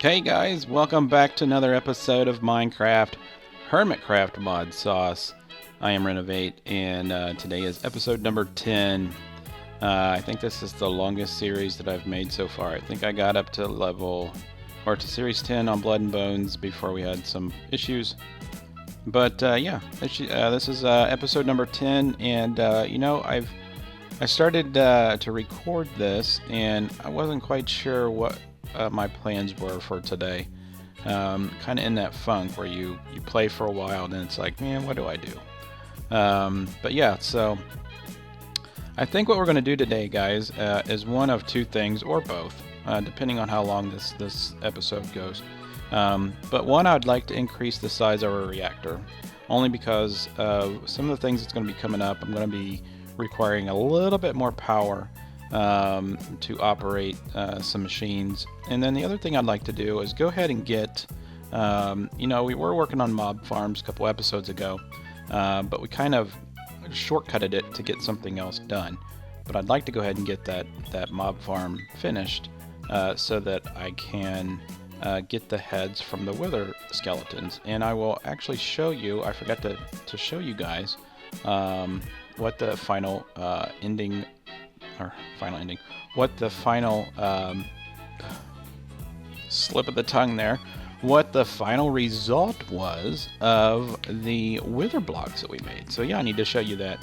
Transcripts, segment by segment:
Hey guys, welcome back to another episode of Minecraft Hermitcraft Modsauce. I am Renovate, and today is episode number 10. I think this is the longest series that I've made so far. I think I got up to to series 10 on Blood and Bones before we had some issues. But this is episode number 10, and I started to record this, and I wasn't quite sure what my plans were for today. Kind of in that funk where you play for a while and then it's like, man, what do I do? But yeah, so I think what we're going to do today, guys, is one of two things, or both, depending on how long this episode goes. But one, I'd like to increase the size of our reactor, only because some of the things that's going to be coming up, I'm going to be requiring a little bit more power to operate some machines. And then the other thing I'd like to do is go ahead and get, we were working on mob farms a couple episodes ago, but we kind of shortcutted it to get something else done. But I'd like to go ahead and get that mob farm finished so that I can get the heads from the wither skeletons. And I will actually show you, I forgot to show you guys what the final what the final slip of the tongue there, what the final result was of the wither blocks that we made. So yeah, I need to show you that.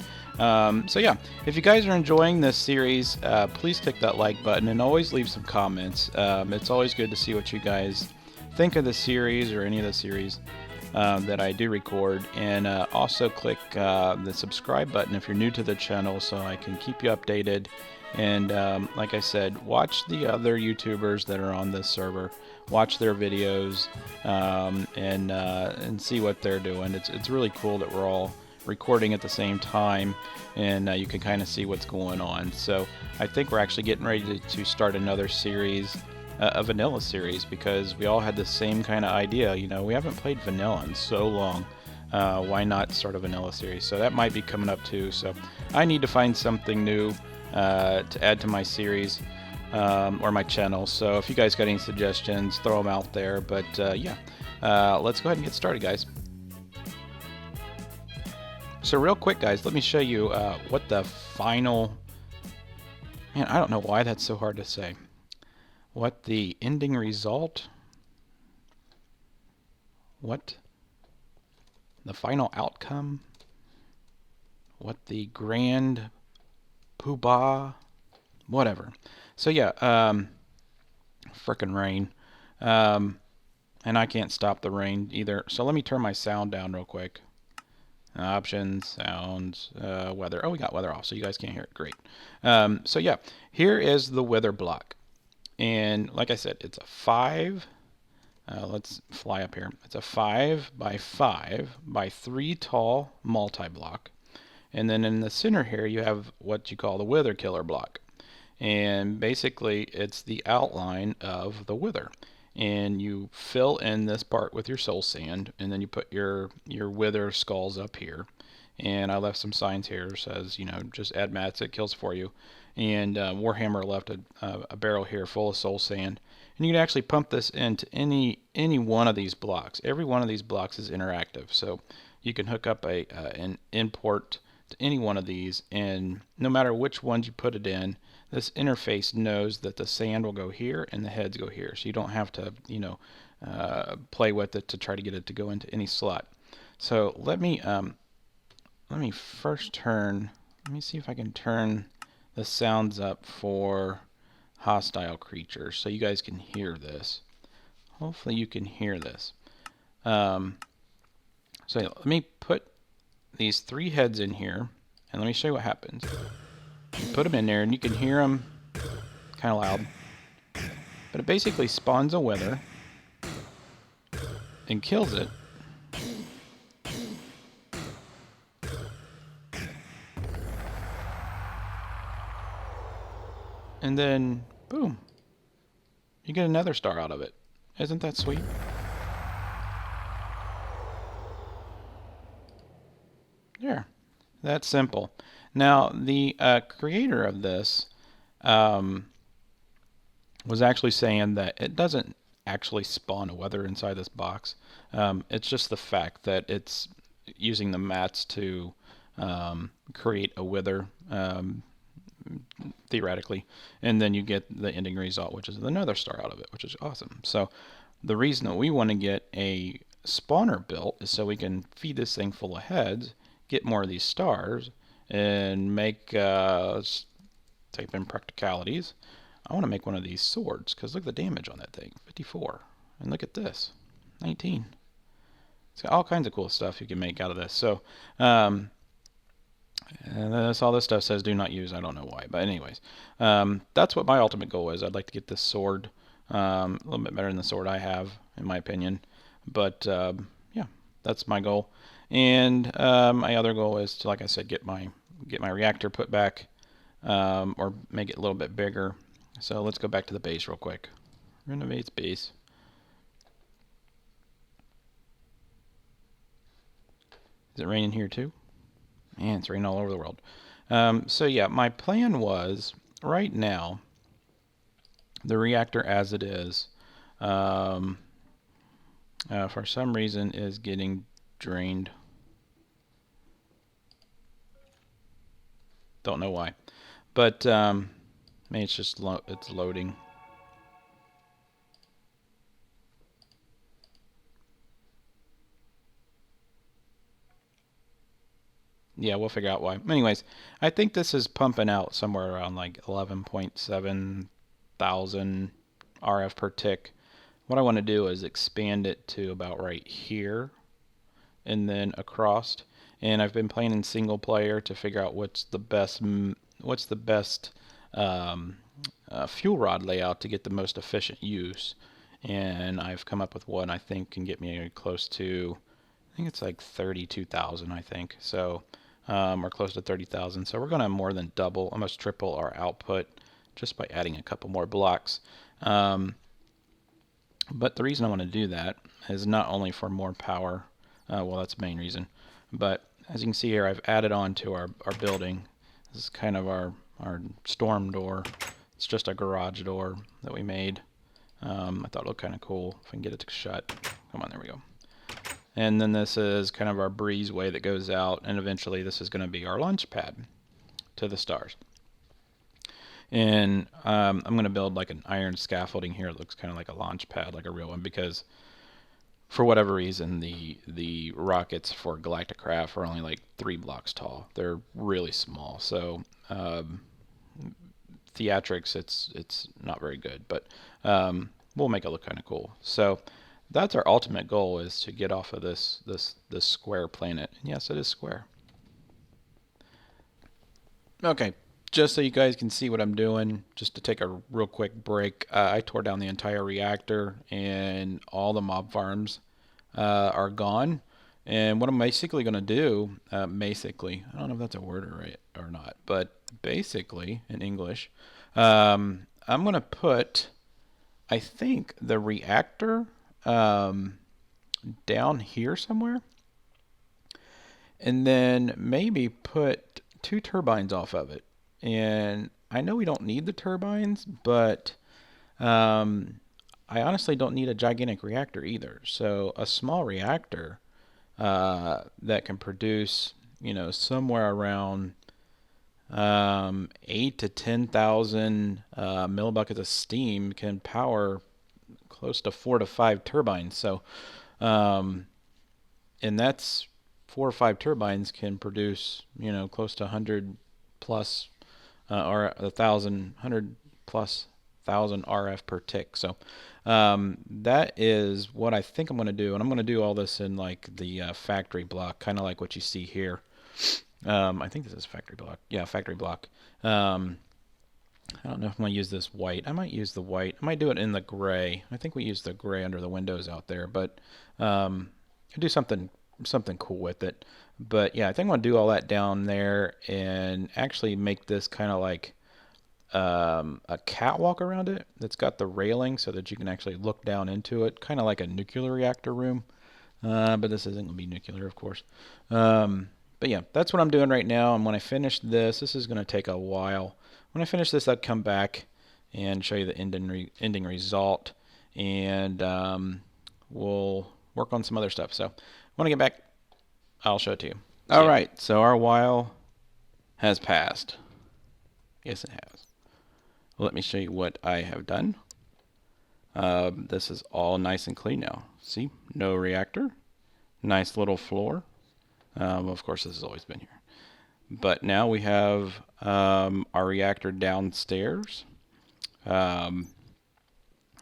So yeah, if you guys are enjoying this series, please click that like button and always leave some comments. It's always good to see what you guys think of the series or any of the series that I do record, and also click the subscribe button if you're new to the channel so I can keep you updated. And like I said, watch the other YouTubers that are on this server, watch their videos, and see what they're doing. It's really cool that we're all recording at the same time, and you can kind of see what's going on. So I think we're actually getting ready to start another series, a vanilla series, because we all had the same kind of idea. You know, we haven't played vanilla in so long. Why not start a vanilla series? So that might be coming up too. So I need to find something new to add to my series or my channel. So if you guys got any suggestions, throw them out there. But let's go ahead and get started, guys. So real quick, guys, let me show you what the final... Man, I don't know why that's so hard to say. What the ending result, what the final outcome, what the grand poobah, whatever. So yeah, frickin' rain, and I can't stop the rain either. So let me turn my sound down real quick. Options, sounds, weather. Oh, we got weather off, so you guys can't hear it. Great. So yeah, here is the wither block. And like I said, it's a 5. Let's fly up here. It's a 5 by 5 by 3 tall multi-block. And then in the center here, you have what you call the wither killer block. And basically, it's the outline of the wither. And you fill in this part with your soul sand, and then you put your wither skulls up here. And I left some signs here that says, just add mats, it kills for you. And Warhammer left a barrel here full of soul sand. And you can actually pump this into any one of these blocks. Every one of these blocks is interactive. So you can hook up an import to any one of these, and no matter which ones you put it in, this interface knows that the sand will go here and the heads go here. So you don't have to, play with it to try to get it to go into any slot. So let me first turn. Let me see if I can turn the sounds up for hostile creatures so you guys can hear this. Hopefully you can hear this. So let me put these 3 heads in here, and let me show you what happens. You put them in there, and you can hear them kind of loud. But it basically spawns a wither and kills it. And then, boom, you get another star out of it. Isn't that sweet? There. That's simple. Now, the creator of this was actually saying that it doesn't actually spawn a wither inside this box. It's just the fact that it's using the mats to create a wither, theoretically, and then you get the ending result, which is another star out of it, which is awesome. So the reason that we want to get a spawner built is so we can feed this thing full of heads, get more of these stars, and make, let's type in practicalities. I want to make one of these swords, because look at the damage on that thing, 54. And look at this, 19. It's got all kinds of cool stuff you can make out of this. So, and that's all this stuff says, do not use. I don't know why. But anyways, that's what my ultimate goal is. I'd like to get this sword a little bit better than the sword I have, in my opinion. But, yeah, that's my goal. And my other goal is to, like I said, get my reactor put back, or make it a little bit bigger. So let's go back to the base real quick. Renovate's base. Is it raining here too? Man, it's raining all over the world. So yeah, my plan was, right now, the reactor as it is, for some reason is getting drained. Don't know why. But maybe it's just it's loading. Yeah, we'll figure out why. Anyways, I think this is pumping out somewhere around like 11.7 thousand RF per tick. What I want to do is expand it to about right here and then across. And I've been playing in single player to figure out what's the best fuel rod layout to get the most efficient use. And I've come up with one I think can get me close to, I think it's like 32,000, I think. So, or close to 30,000. So we're going to more than double, almost triple our output just by adding a couple more blocks. But the reason I want to do that is not only for more power, well, that's the main reason, but as you can see here, I've added on to our building. This is kind of our storm door. It's just a garage door that we made. I thought it looked kind of cool. If I can get it to shut. Come on, there we go. And then this is kind of our breezeway that goes out, and eventually this is going to be our launch pad to the stars. And I'm going to build like an iron scaffolding here. It looks kind of like a launch pad, like a real one, because for whatever reason, the rockets for Galactic Craft are only like 3 blocks tall. They're really small. So theatrics, it's not very good, but we'll make it look kind of cool. So that's our ultimate goal, is to get off of this square planet. And yes, it is square. Okay, just so you guys can see what I'm doing, just to take a real quick break, I tore down the entire reactor and all the mob farms are gone. And what I'm basically going to do, basically, I don't know if that's a word or not, but basically in English, I'm going to put, I think, the reactor down here somewhere, and then maybe put 2 turbines off of it. And I know we don't need the turbines, but I honestly don't need a gigantic reactor either. So a small reactor that can produce, somewhere around 8 to 10,000 millibuckets of steam can power close to 4 to 5 turbines. So, and that's 4 or 5 turbines can produce, close to 100 plus, or 100 plus thousand RF per tick. So, that is what I think I'm going to do. And I'm going to do all this in like the factory block, kind of like what you see here. I think this is factory block. Yeah, factory block. I don't know if I'm going to use this white. I might use the white. I might do it in the gray. I think we use the gray under the windows out there, but I'll do something cool with it. But yeah, I think I'm going to do all that down there and actually make this kind of like a catwalk around it that's got the railing so that you can actually look down into it, kind of like a nuclear reactor room. But this isn't going to be nuclear, of course. But yeah, that's what I'm doing right now. And when I finish this is going to take a while. When I finish this, I'll come back and show you the ending result. and we'll work on some other stuff. So when I get back, I'll show it to you. All right, so our while has passed. Yes, it has. Let me show you what I have done. This is all nice and clean now. See, no reactor. Nice little floor. Of course, this has always been here. But now we have our reactor downstairs. And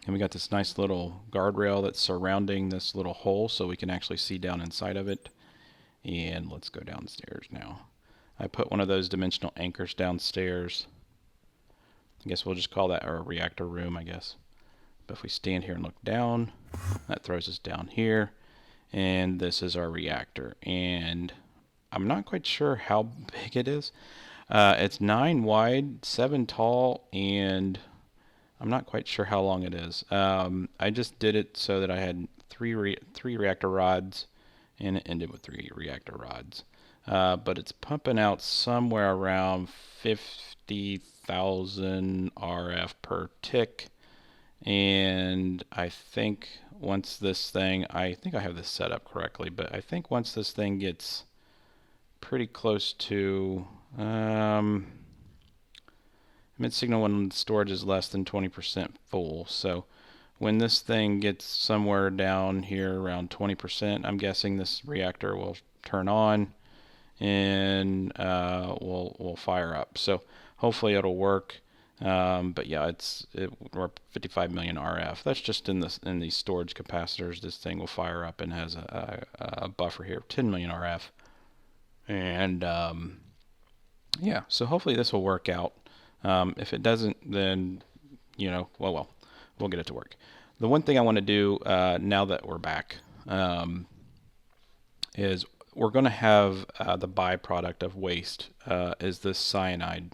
we got this nice little guardrail that's surrounding this little hole so we can actually see down inside of it. And let's go downstairs now. I put one of those dimensional anchors downstairs. I guess we'll just call that our reactor room, I guess. But if we stand here and look down, that throws us down here. And this is our reactor. And I'm not quite sure how big it is. It's 9 wide, 7 tall, and I'm not quite sure how long it is. I just did it so that I had three reactor rods, and it ended with 3 reactor rods. But it's pumping out somewhere around 50,000 RF per tick. And I think once this thing, I think I have this set up correctly, but I think once this thing gets pretty close to mid-signal when storage is less than 20% full. So when this thing gets somewhere down here around 20%, I'm guessing this reactor will turn on and will fire up. So hopefully it'll work. But yeah, we're 55 million RF. That's just in these storage capacitors. This thing will fire up and has a buffer here of 10 million RF. And yeah, so hopefully this will work out. If it doesn't, then well, we'll get it to work. The one thing I want to do now that we're back is we're going to have the byproduct of waste is this cyanide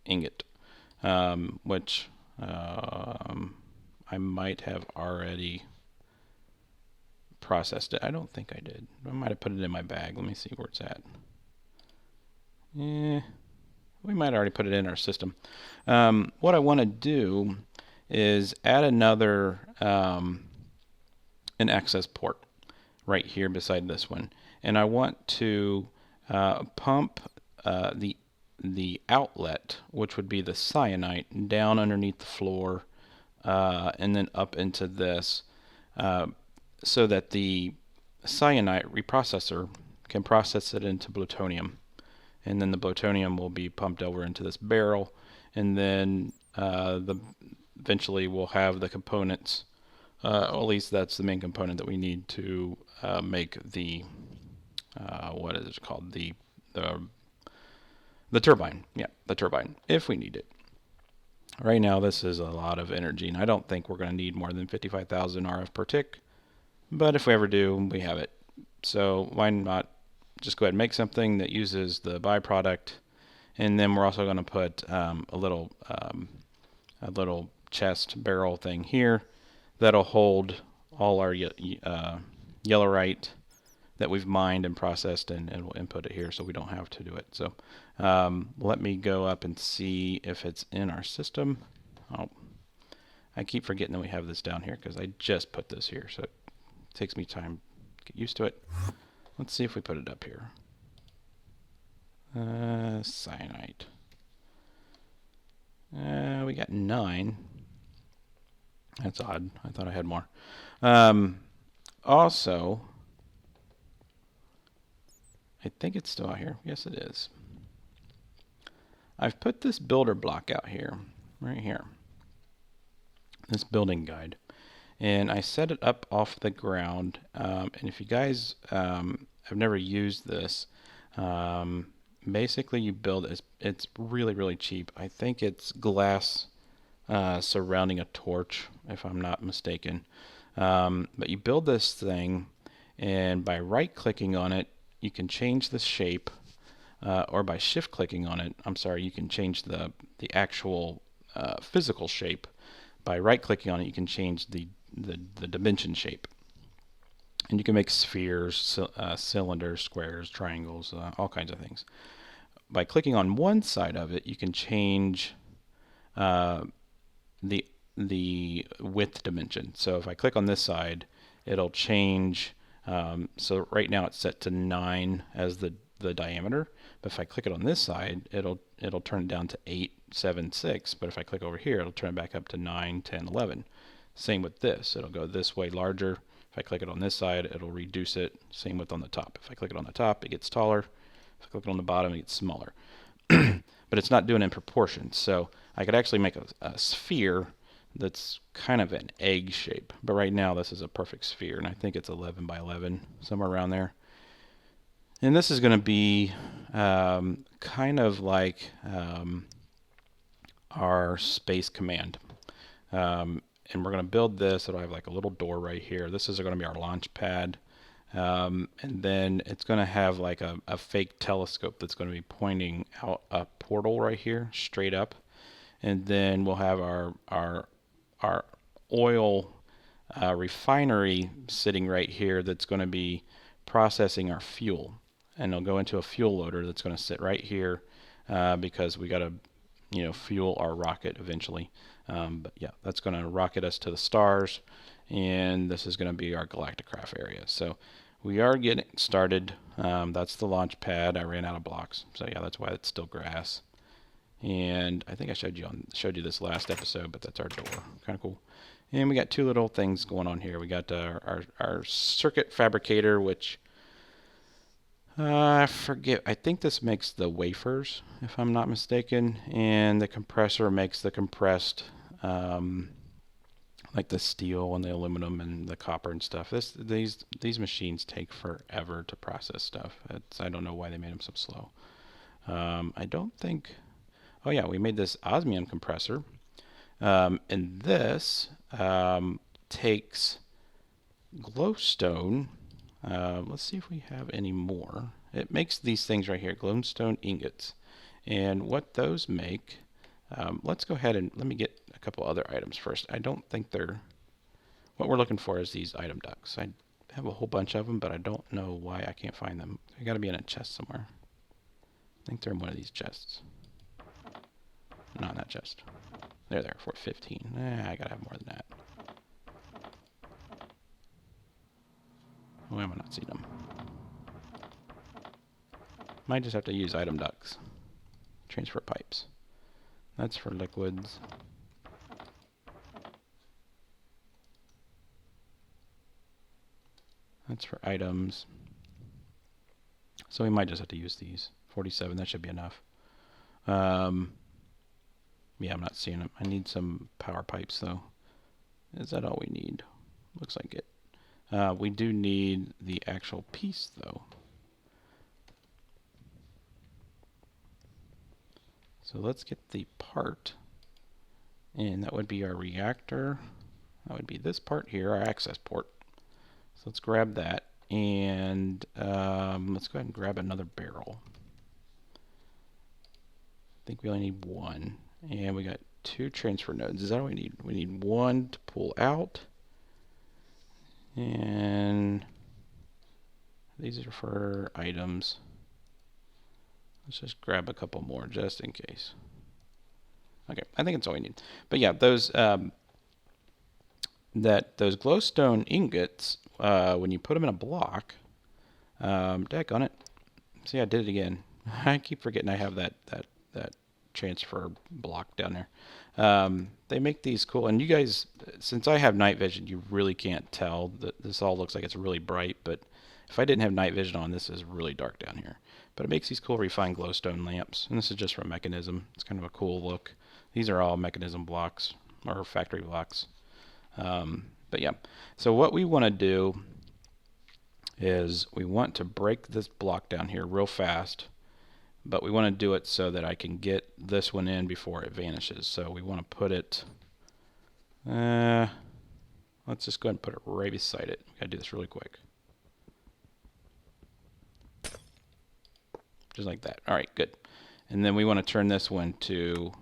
ingot. Which I might have already processed it. I don't think I did. I might have put it in my bag. Let me see where it's at. We might already put it in our system. What I want to do is add another an access port right here beside this one, and I want to pump the outlet, which would be the cyanide, down underneath the floor and then up into this so that the cyanide reprocessor can process it into plutonium, and then the plutonium will be pumped over into this barrel, and then eventually we'll have the components, at least that's the main component that we need to make the what is it called, the turbine. Yeah, the turbine, if we need it. Right now, this is a lot of energy, and I don't think we're going to need more than 55,000 RF per tick. But if we ever do, we have it. So why not just go ahead and make something that uses the byproduct, and then we're also going to put a little chest barrel thing here that'll hold all our yellowite that we've mined and processed, and we'll input it here so we don't have to do it. So let me go up and see if it's in our system. Oh, I keep forgetting that we have this down here because I just put this here, so it takes me time to get used to it. Let's see if we put it up here. Cyanide. We got 9. That's odd. I thought I had more. Also, I think it's still out here. Yes, it is. I've put this builder block out here, right here. This building guide. And I set it up off the ground. And if you guys have never used this, basically you build it. It's really, really cheap. I think it's glass surrounding a torch, if I'm not mistaken. But you build this thing, and by right-clicking on it, you can change the shape, or by shift-clicking on it, you can change the actual physical shape. By right-clicking on it, you can change the dimension shape. And you can make spheres, cylinders, squares, triangles, all kinds of things. By clicking on one side of it, you can change the the width dimension. So if I click on this side, it'll change. So right now it's set to 9 as the diameter. But if I click it on this side, it'll turn it down to 8, 7, 6. But if I click over here, it'll turn it back up to 9, 10, 11. Same with this. It'll go this way larger. If I click it on this side, it'll reduce it. Same with on the top. If I click it on the top, it gets taller. If I click it on the bottom, it gets smaller. But it's not doing it in proportion. So I could actually make a sphere that's kind of an egg shape. But right now this is a perfect sphere, and I think it's 11 by 11, somewhere around there. And this is going to be kind of like our space command. And we're going to build this. It'll have like a little door right here. This is going to be our launch pad. And then it's going to have like a fake telescope that's going to be pointing out a portal right here, straight up. And then we'll have our oil refinery sitting right here that's going to be processing our fuel. And it'll go into a fuel loader that's going to sit right here because we got to fuel our rocket eventually. But yeah, that's going to rocket us to the stars. And this is going to be our galacticraft area. So we are getting started. That's the launch pad. I ran out of blocks, so yeah, that's why it's still grass. And I think I showed you this last episode, but that's our door. Kind of cool. And we got two little things going on here. We got our circuit fabricator, which I forget. I think this makes the wafers, if I'm not mistaken, and the compressor makes the compressed. Like the steel and the aluminum and the copper and stuff. These machines take forever to process stuff. I don't know why they made them so slow. I don't think. Oh yeah, we made this osmium compressor, and this takes glowstone. Let's see if we have any more. It makes these things right here, glowstone ingots, and what those make. Let's go ahead and let me get a couple other items first. I don't think what we're looking for is these item ducts. I have a whole bunch of them, but I don't know why I can't find them. They got to be in a chest somewhere. I think they're in one of these chests. Not in that chest. They're there for 15. I gotta have more than that. Why am I not seeing them? Might just have to use item ducts. Transfer pipes. That's for liquids. That's for items. So we might just have to use these. 47, that should be enough. Yeah, I'm not seeing them. I need some power pipes though. Is that all we need? Looks like it. We do need the actual piece though. So let's get the part, and that would be our reactor. That would be this part here, our access port. So let's grab that, and let's go ahead and grab another barrel. I think we only need one, and we got 2 transfer nodes. Is that what we need? We need 1 to pull out, and these are for items. Let's just grab a couple more just in case. Okay, I think that's all we need. But yeah, those glowstone ingots, when you put them in a block, deck on it. See, I did it again. I keep forgetting I have that transfer block down there. They make these cool, and you guys, since I have night vision, you really can't tell that this all looks like it's really bright, but if I didn't have night vision on, this is really dark down here. But it makes these cool refined glowstone lamps, and this is just from Mechanism. It's kind of a cool look. These are all Mechanism blocks, or factory blocks. But yeah, so what we want to do is we want to break this block down here real fast, but we want to do it so that I can get this one in before it vanishes. So we want to put it, let's just go ahead and put it right beside it. We gotta do this really quick. Just like that. All right, good. And then we want to turn this one to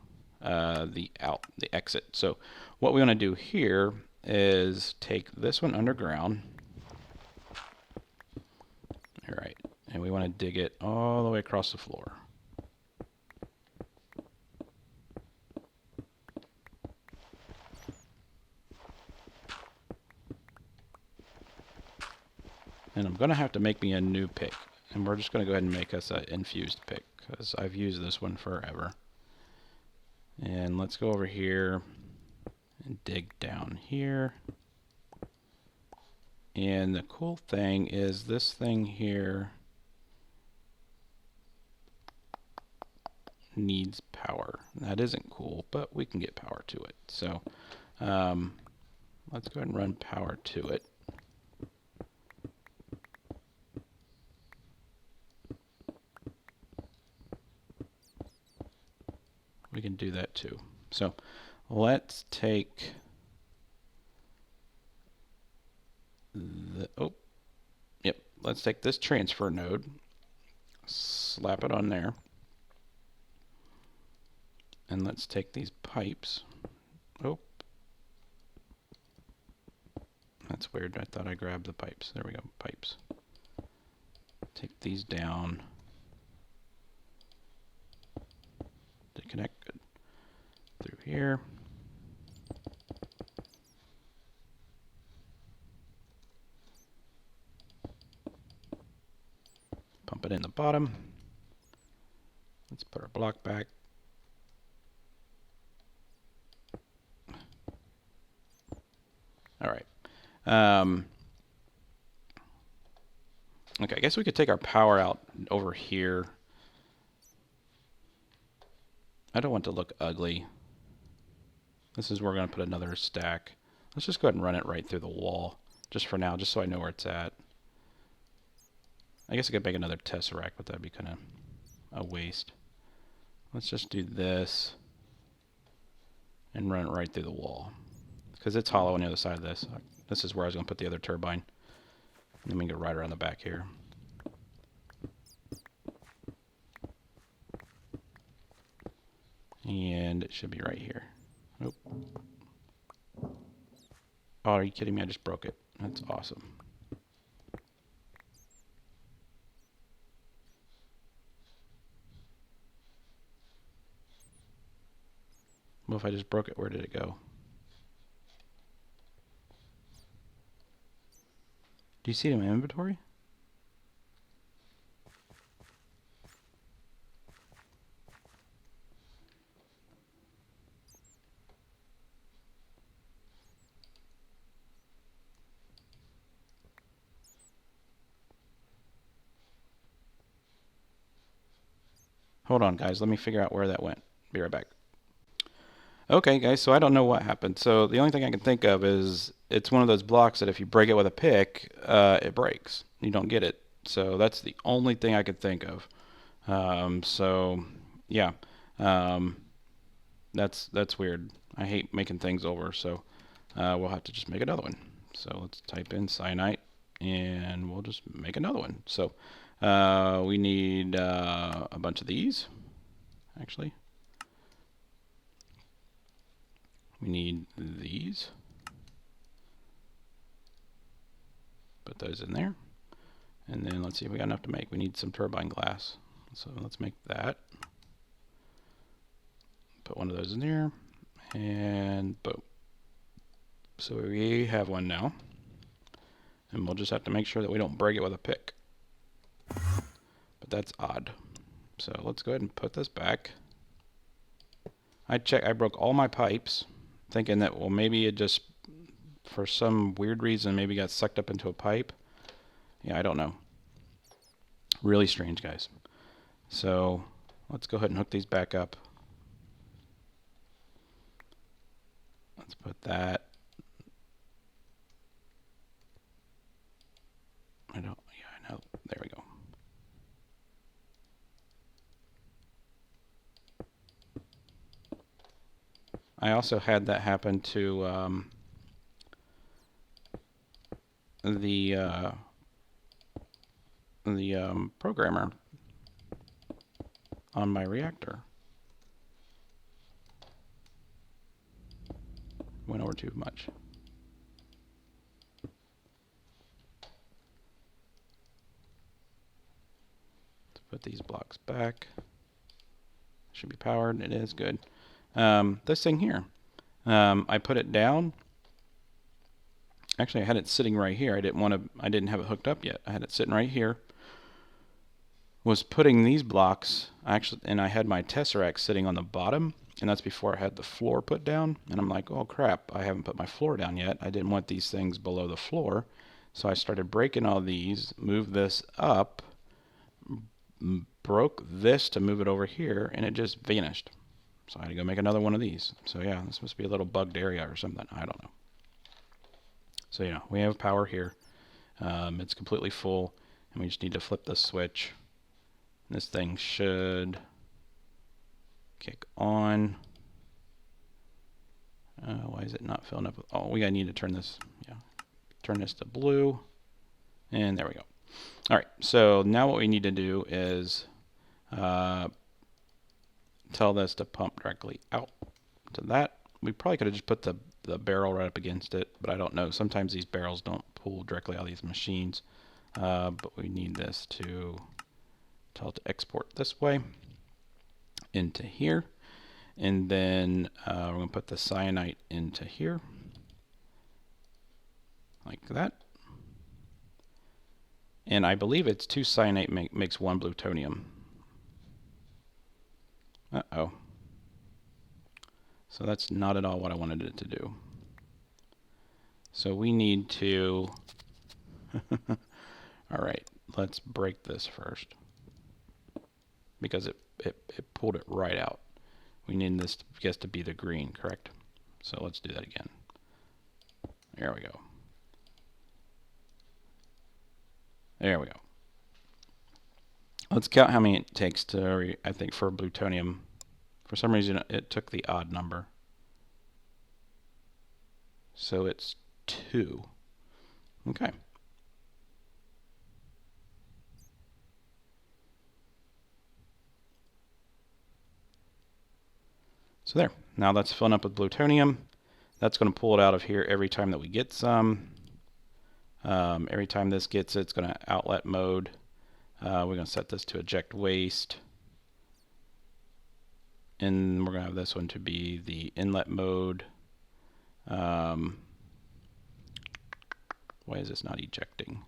the exit. So what we want to do here is take this one underground. All right, and we want to dig it all the way across the floor. And I'm going to have to make me a new pick. And we're just going to go ahead and make us an infused pick, because I've used this one forever. And let's go over here and dig down here. And the cool thing is this thing here needs power. That isn't cool, but we can get power to it. So let's go ahead and run power to it. We can do that too. So let's take let's take this transfer node, slap it on there, and let's take these pipes. Oh, that's weird. I thought I grabbed the pipes. There we go, pipes. Take these down to connect good through here. Pump it in the bottom. Let's put our block back. All right. Okay, I guess we could take our power out over here. I don't want it to look ugly. This is where we're going to put another stack. Let's just go ahead and run it right through the wall, just for now, just so I know where it's at. I guess I could make another tesseract, but that'd be kind of a waste. Let's just do this and run it right through the wall, because it's hollow on the other side of this. This is where I was going to put the other turbine. And then we can go right around the back here. And it should be right here. Nope. Oh, are you kidding me? I just broke it. That's awesome. Well, if I just broke it, where did it go? Do you see it in my inventory? Hold on, guys. Let me figure out where that went. Be right back. Okay, guys, so I don't know what happened. So the only thing I can think of is it's one of those blocks that if you break it with a pick, it breaks. You don't get it. So that's the only thing I could think of. So, yeah. That's weird. I hate making things over, so we'll have to just make another one. So let's type in cyanite, and we'll just make another one. So we need a bunch of these, actually. We need these. Put those in there. And then let's see if we got enough to make. We need some turbine glass. So let's make that. Put one of those in there. And boom. So we have one now. And we'll just have to make sure that we don't break it with a pick. But that's odd. So let's go ahead and put this back. I broke all my pipes, thinking that, well, maybe it just, for some weird reason, maybe got sucked up into a pipe. Yeah, I don't know. Really strange, guys. So let's go ahead and hook these back up. Let's put that. I know. There we go. I also had that happen to the programmer on my reactor. Went over too much. Let's put these blocks back. Should be powered. It is good. This thing here, I put it down, Actually, I had it sitting right here. I didn't have it hooked up yet. I had it sitting right here. Was putting these blocks, and I had my tesseract sitting on the bottom, and that's before I had the floor put down. And I'm like, oh crap, I haven't put my floor down yet. I didn't want these things below the floor. So I started breaking all these, moved this up, broke this to move it over here, and it just vanished. So I had to go make another one of these. So yeah, this must be a little bugged area or something. I don't know. So yeah, we have power here. It's completely full, and we just need to flip the switch. This thing should kick on. Why is it not filling up? Oh, we need to turn this. Yeah, turn this to blue, and there we go. All right. So now what we need to do is tell this to pump directly out to that. We probably could have just put the barrel right up against it, but I don't know. Sometimes these barrels don't pull directly out of these machines, but we need this to tell it to export this way into here, and then we're going to put the cyanide into here like that, and I believe it's 2 cyanide makes 1 plutonium. Uh-oh. So that's not at all what I wanted it to do. So we need to all right, let's break this first, because it pulled it right out. We need this, I guess, to be the green, correct? So let's do that again. There we go. There we go. Let's count how many it takes to, I think for plutonium. For some reason it took the odd number. So it's 2. Okay. So there. Now that's filling up with plutonium. That's going to pull it out of here every time that we get some. Every time this gets it, it's going to outlet mode. We're going to set this to eject waste. And we're going to have this one to be the inlet mode. Why is this not ejecting?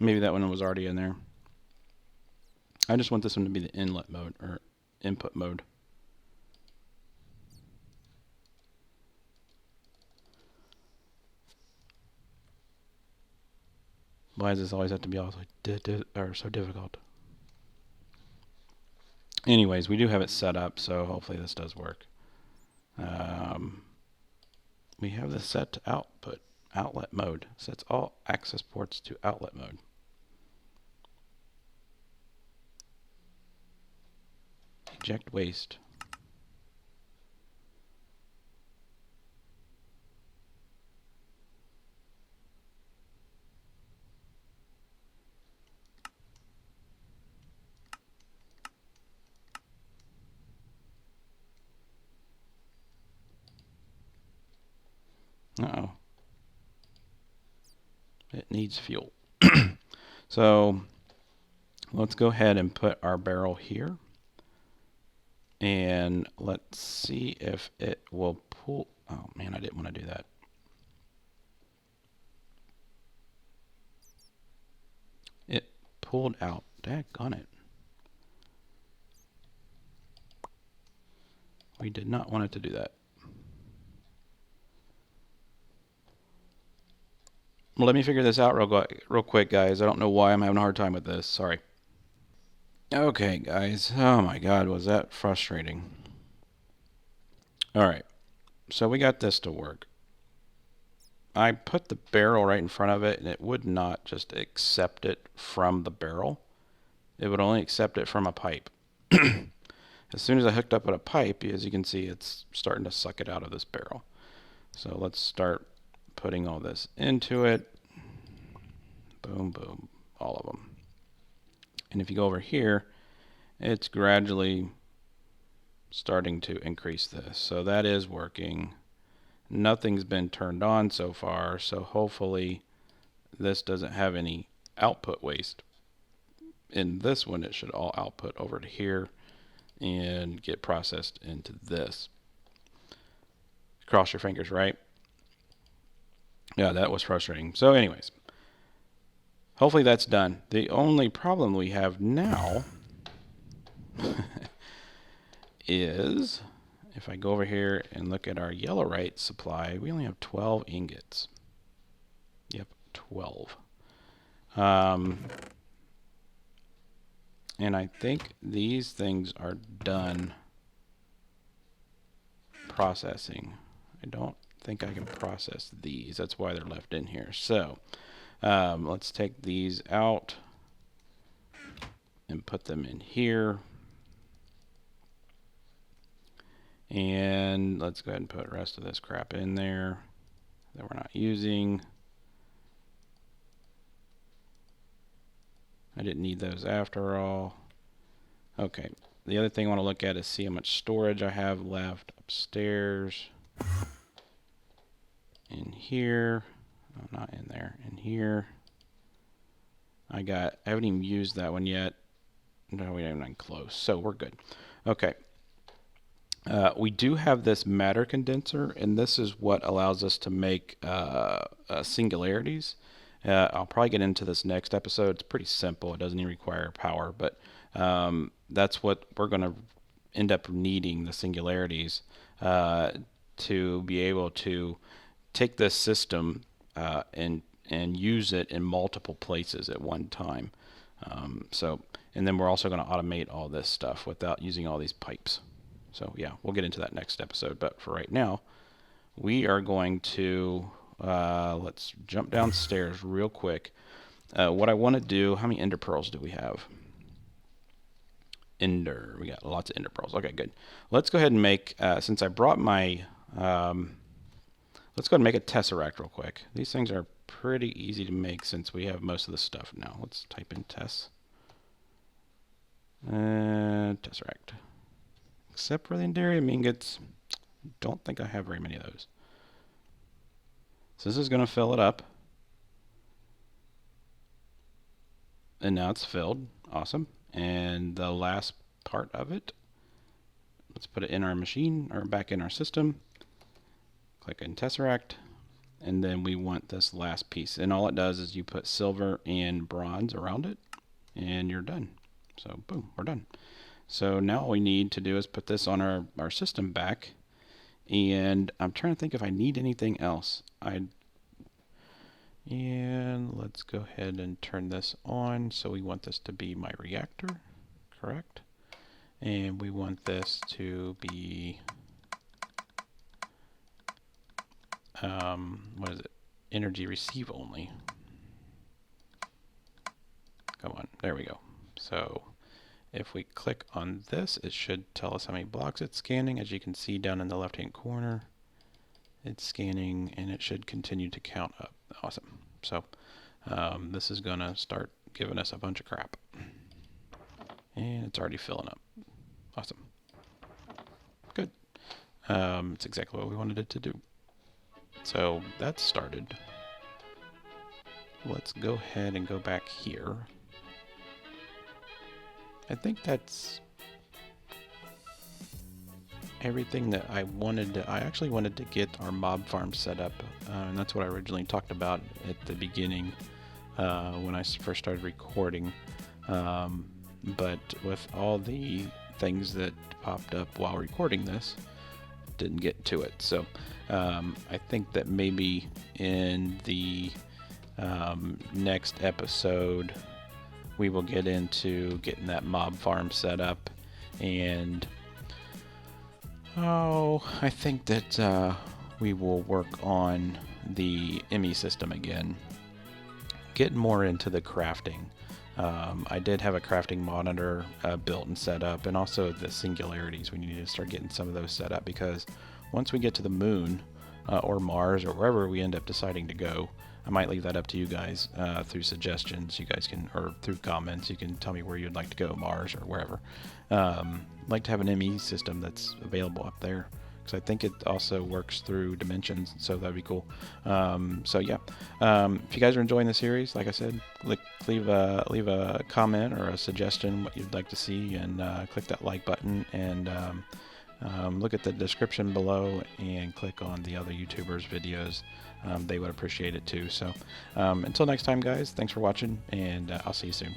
Maybe that one was already in there. I just want this one to be the inlet mode or input mode. Why does this always have to be so difficult? Anyways, we do have it set up, so hopefully this does work. We have this set to outlet mode. Sets all access ports to outlet mode. Eject waste. Uh-oh. It needs fuel. So let's go ahead and put our barrel here. And let's see if it will pull. Oh man, I didn't want to do that. It pulled out. Daggone it. We did not want it to do that. Well, let me figure this out real quick, guys. I don't know why I'm having a hard time with this. Sorry. Okay, guys. Oh my God, was that frustrating. All right. So we got this to work. I put the barrel right in front of it, and it would not just accept it from the barrel. It would only accept it from a pipe. And as soon as I hooked up with a pipe, as you can see, it's starting to suck it out of this barrel. So let's start putting all this into it. Boom, boom, all of them. And if you go over here, it's gradually starting to increase this. So that is working. Nothing's been turned on so far, so hopefully this doesn't have any output waste. In this one, it should all output over to here and get processed into this. Cross your fingers, right? Yeah, that was frustrating. So anyways, hopefully that's done. The only problem we have now is if I go over here and look at our yellowite supply, we only have 12 ingots. Yep, 12. And I think these things are done processing. I don't think I can process these. That's why they're left in here. So let's take these out and put them in here. And let's go ahead and put the rest of this crap in there that we're not using. I didn't need those after all. Okay, the other thing I want to look at is see how much storage I have left upstairs. In here. Oh, not in there. In here. I haven't even used that one yet. No, we haven't even close. So we're good. Okay. We do have this matter condenser, and this is what allows us to make singularities. I'll probably get into this next episode. It's pretty simple. It doesn't even require power, but that's what we're going to end up needing, the singularities, to be able to take this system and use it in multiple places at one time. And then we're also going to automate all this stuff without using all these pipes. So yeah, we'll get into that next episode. But for right now, we are going to let's jump downstairs real quick. What I want to do, how many ender pearls do we have? Ender, we got lots of ender pearls. Okay, good. Let's go ahead and make, since I brought my, let's go ahead and make a tesseract real quick. These things are pretty easy to make since we have most of the stuff now. Let's type in tesseract. Except for the enderium ingots, don't think I have very many of those. So this is going to fill it up. And now it's filled. Awesome. And the last part of it, let's put it in our machine, or back in our system. Click in tesseract. And then we want this last piece. And all it does is you put silver and bronze around it, and you're done. So boom, we're done. So now all we need to do is put this on our system back. And I'm trying to think if I need anything else. And let's go ahead and turn this on. So we want this to be my reactor, correct? And we want this to be, what is it? Energy receive only. Come on, there we go. So if we click on this, it should tell us how many blocks it's scanning. As you can see down in the left-hand corner, it's scanning, and it should continue to count up. Awesome. So this is going to start giving us a bunch of crap. And it's already filling up. Awesome. Good. It's exactly what we wanted it to do. So that's started. Let's go ahead and go back here. I think that's everything that I wanted to. I actually wanted to get our mob farm set up, and that's what I originally talked about at the beginning when I first started recording. But with all the things that popped up while recording this, didn't get to it. So I think that maybe in the next episode, we will get into getting that mob farm set up, and I think that we will work on the ME system again, get more into the crafting. I did have a crafting monitor built and set up, and also the singularities. We need to start getting some of those set up, because once we get to the moon or Mars or wherever we end up deciding to go, I might leave that up to you guys through suggestions. You guys can, or through comments, you can tell me where you'd like to go, Mars or wherever. I'd like to have an ME system that's available up there, because I think it also works through dimensions, so that'd be cool. So yeah, if you guys are enjoying the series, like I said, leave a comment or a suggestion what you'd like to see, and click that like button, and look at the description below and click on the other YouTubers' videos. They would appreciate it too. So until next time, guys, thanks for watching, and I'll see you soon.